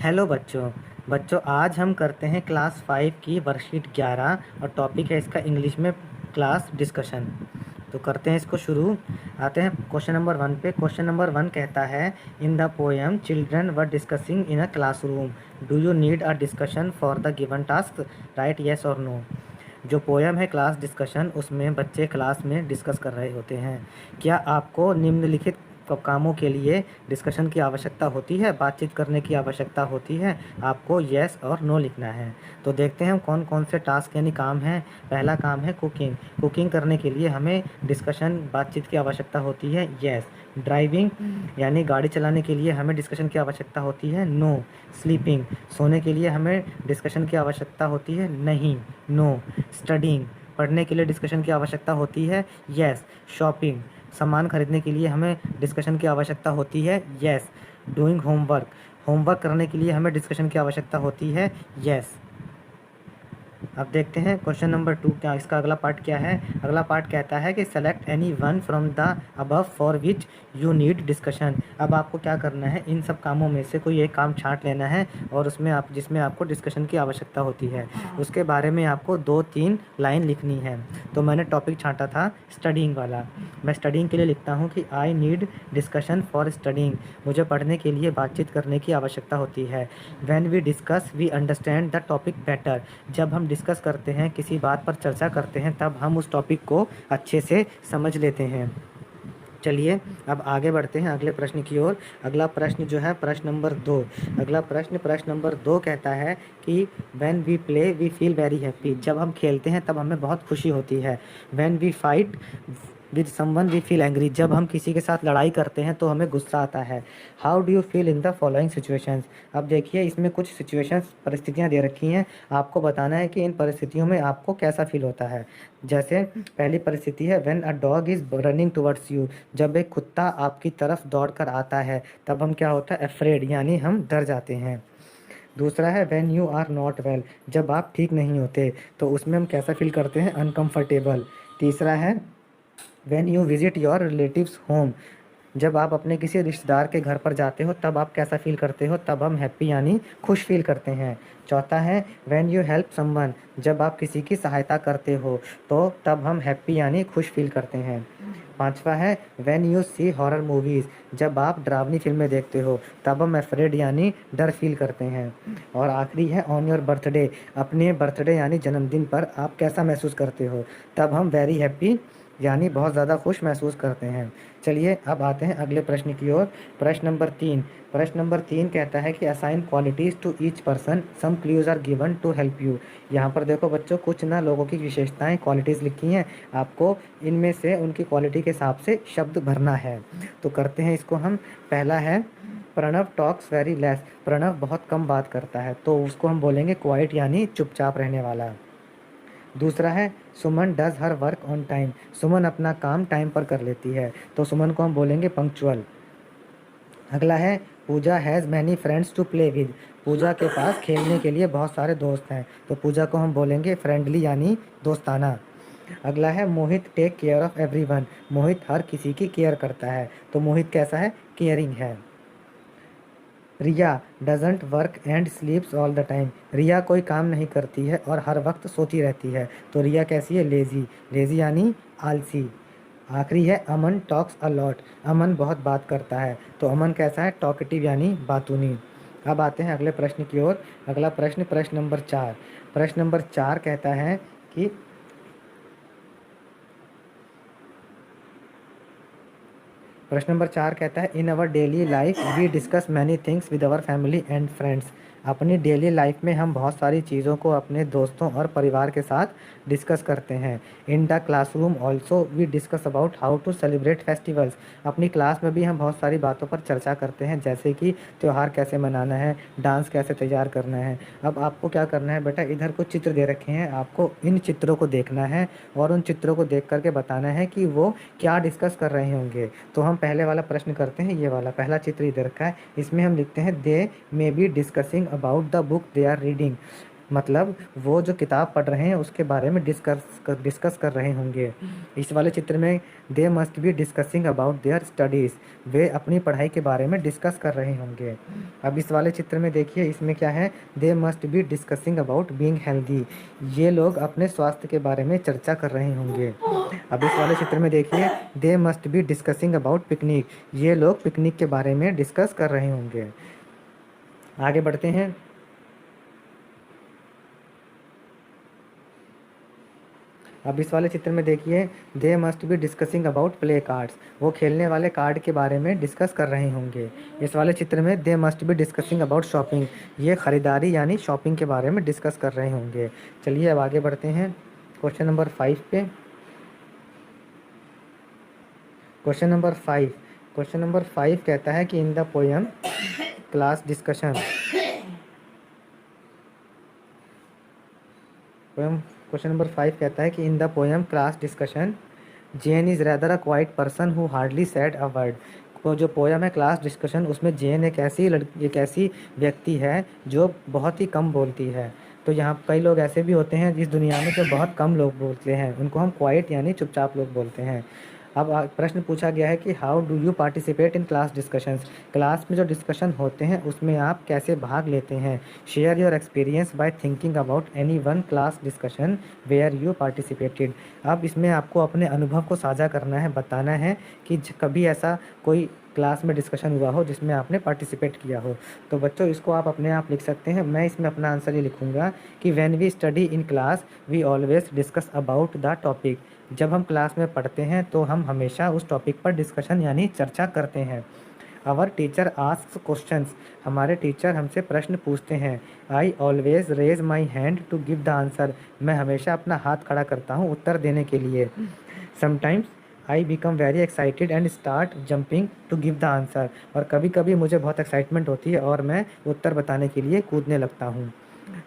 Hello बच्चों। आज हम करते हैं क्लास 5 की वर्कशीट 11 और टॉपिक है इसका इंग्लिश में क्लास डिस्कशन। तो करते हैं इसको शुरू। आते हैं क्वेश्चन नंबर 1 पे। क्वेश्चन नंबर 1 कहता है, इन the poem children were discussing in a classroom, do you need a discussion for the given task, right yes और नो। जो पोएम है क्लास डिस्कशन, उसमें बच्चे क्लास में डिस्कस कर रहे होते हैं। क्या आपको निम्नलिखित कामों के लिए डिस्कशन की आवश्यकता होती है, बातचीत करने की आवश्यकता होती है? आपको येस और नो लिखना है। तो देखते हैं कौन कौन से टास्क यानी काम हैं। पहला काम है कुकिंग। कुकिंग करने के लिए हमें डिस्कशन बातचीत की आवश्यकता होती है, येस। ड्राइविंग यानी गाड़ी चलाने के लिए हमें डिस्कशन की आवश्यकता होती है, नो। स्लीपिंग सोने के लिए हमें डिस्कशन की आवश्यकता होती है, नहीं, नो। स्टडीइंग पढ़ने के लिए डिस्कशन की आवश्यकता होती है, येस। शॉपिंग सामान खरीदने के लिए हमें डिस्कशन की आवश्यकता होती है, येस। डूइंग होमवर्क होमवर्क करने के लिए हमें डिस्कशन की आवश्यकता होती है, येस। अब देखते हैं क्वेश्चन नंबर 2 क्या इसका अगला पार्ट क्या है। अगला पार्ट कहता है कि select any one from the above for which you need discussion. अब आपको क्या करना है, इन सब कामों में से कोई एक काम छांट लेना है और उसमें आप जिसमें आपको डिस्कशन की आवश्यकता होती है उसके बारे में आपको 2-3 लाइन लिखनी है। तो मैंने टॉपिक छांटा था स्टडीइंग वाला। मैं स्टडीइंग के लिए लिखता हूँ कि I need discussion for studying, मुझे पढ़ने के लिए बातचीत करने की आवश्यकता होती है। When we discuss we understand the topic better, जब हम डिस्कस करते हैं, किसी बात पर चर्चा करते हैं, तब हम उस टॉपिक को अच्छे से समझ लेते हैं। चलिए अब आगे बढ़ते हैं अगले प्रश्न की ओर। अगला प्रश्न जो है प्रश्न नंबर 2। अगला प्रश्न नंबर 2 कहता है कि when we play we feel very happy, जब हम खेलते हैं तब हमें बहुत खुशी होती है। When we fight with someone we feel angry, जब हम किसी के साथ लड़ाई करते हैं तो हमें गुस्सा आता है। How do you feel in the following situations. अब देखिए इसमें कुछ सिचुएशंस परिस्थितियाँ दे रखी हैं, आपको बताना है कि इन परिस्थितियों में आपको कैसा फील होता है। जैसे पहली परिस्थिति है when a dog is running towards you, जब एक कुत्ता आपकी तरफ दौड़ कर आता है तब हम क्या होता है, अफ्रेड यानी हम डर जाते हैं। दूसरा है when you are not well, जब आप ठीक नहीं होते तो उसमें हम कैसा फील करते हैं, अनकंफर्टेबल। तीसरा है when you visit your relatives home, जब आप अपने किसी रिश्तेदार के घर पर जाते हो तब आप कैसा फील करते हो, तब हम हैप्पी यानी खुश फील करते हैं। चौथा है व्हेन यू हेल्प समवन, जब आप किसी की सहायता करते हो तो तब हम हैप्पी यानी खुश फील करते हैं। पांचवा है when you see horror movies, जब आप डरावनी फिल्में देखते हो तब हम अफ्रेड यानी डर फील करते हैं। और आखिरी है ऑन योर बर्थडे, अपने बर्थडे यानी जन्मदिन पर आप कैसा महसूस करते हो, तब हम वेरी हैप्पी यानी बहुत ज़्यादा खुश महसूस करते हैं। चलिए अब आते हैं अगले प्रश्न की ओर। प्रश्न नंबर 3। प्रश्न नंबर 3 कहता है कि assign qualities to each person, some clues are given to help you. यहाँ पर देखो बच्चों कुछ ना लोगों की विशेषताएं क्वालिटीज़ लिखी हैं, आपको इनमें से उनकी क्वालिटी के हिसाब से शब्द भरना है। तो करते हैं इसको हम। पहला है Pranav talks very less, Pranav बहुत कम बात करता है तो उसको हम बोलेंगे क्वाइट यानी चुपचाप रहने वाला। दूसरा है Suman does her work on time, Suman अपना काम टाइम पर कर लेती है तो सुमन को हम बोलेंगे पंक्चुअल। अगला है Pooja has many friends to play with, Pooja के पास खेलने के लिए बहुत सारे दोस्त हैं तो पूजा को हम बोलेंगे फ्रेंडली यानी दोस्ताना। अगला है मोहित टेक केयर ऑफ़ एवरीवन, मोहित हर किसी की केयर करता है तो मोहित कैसा है, केयरिंग है। Riya doesn't work and sleeps all the time, Riya कोई काम नहीं करती है और हर वक्त सोती रहती है तो रिया कैसी है, लेज़ी, लेज़ी यानी आलसी। आखिरी है अमन टॉक्स अ लॉट, अमन बहुत बात करता है तो अमन कैसा है, टॉकेटिव यानी बातूनी। अब आते हैं अगले प्रश्न की ओर। अगला प्रश्न प्रश्न नंबर 4। प्रश्न नंबर 4 कहता है कि प्रश्न नंबर 4 कहता है in our daily life we discuss many things with our family and friends, अपनी डेली लाइफ में हम बहुत सारी चीज़ों को अपने दोस्तों और परिवार के साथ डिस्कस करते हैं। In the classroom also we discuss about how to celebrate festivals, अपनी क्लास में भी हम बहुत सारी बातों पर चर्चा करते हैं जैसे कि त्यौहार कैसे मनाना है, डांस कैसे तैयार करना है। अब आपको क्या करना है बेटा, इधर कुछ चित्र दे रखे हैं, आपको इन चित्रों को देखना है और उन चित्रों को देख करके बताना है कि वो क्या डिस्कस कर रहे होंगे। तो हम पहले वाला प्रश्न करते हैं, ये वाला पहला चित्र इधर रखा है, इसमें हम लिखते हैं they may be discussing about the book they are reading, मतलब वो जो किताब पढ़ रहे हैं उसके बारे में डिस्कस कर रहे होंगे। इस वाले चित्र में they must be discussing about their studies, वे अपनी पढ़ाई के बारे में डिस्कस कर रहे होंगे। अब इस वाले चित्र में देखिए, इसमें क्या है, दे must be discussing about being healthy, ये लोग अपने स्वास्थ्य के बारे में चर्चा कर रहे होंगे। अब इस वाले चित्र में देखिए, दे must be discussing about picnic, ये लोग पिकनिक के बारे में डिस्कस कर रहे होंगे। आगे बढ़ते हैं। अब इस वाले चित्र में देखिए, दे must be discussing about play cards, वो खेलने वाले कार्ड के बारे में डिस्कस कर रहे होंगे। इस वाले चित्र में they must be discussing about shopping, ये ख़रीदारी यानी शॉपिंग के बारे में डिस्कस कर रहे होंगे। चलिए अब आगे बढ़ते हैं क्वेश्चन नंबर 5 पे। क्वेश्चन नंबर 5 कहता है कि in the poem class discussion, question number 5 कहता है कि in the poem class discussion Jane is rather a quiet person who hardly said a word. तो जो पोएम है क्लास डिस्कशन, उसमें जेन एक ऐसी व्यक्ति है जो बहुत ही कम बोलती है। तो यहाँ कई लोग ऐसे भी होते हैं जिस दुनिया में जो बहुत कम लोग बोलते हैं, उनको हम क्वाइट यानी चुपचाप लोग बोलते हैं। अब प्रश्न पूछा गया है कि how do you participate in class discussions, class में जो डिस्कशन होते हैं उसमें आप कैसे भाग लेते हैं। Share your experience by thinking about any one class discussion where you participated. अब इसमें आपको अपने अनुभव को साझा करना है, बताना है कि कभी ऐसा कोई क्लास में डिस्कशन हुआ हो जिसमें आपने पार्टिसिपेट किया हो। तो बच्चों इसको आप अपने आप लिख सकते हैं। मैं इसमें अपना आंसर ये लिखूँगा कि when we study in class we always discuss about the topic. जब हम क्लास में पढ़ते हैं तो हम हमेशा उस टॉपिक पर डिस्कशन यानी चर्चा करते हैं। आवर टीचर आस्क्स क्वेश्चंस, हमारे टीचर हमसे प्रश्न पूछते हैं। I always raise my hand to give the answer, मैं हमेशा अपना हाथ खड़ा करता हूँ उत्तर देने के लिए। Sometimes I become very excited and start jumping to give the answer, और कभी कभी मुझे बहुत एक्साइटमेंट होती है और मैं उत्तर बताने के लिए कूदने लगता हूँ। तो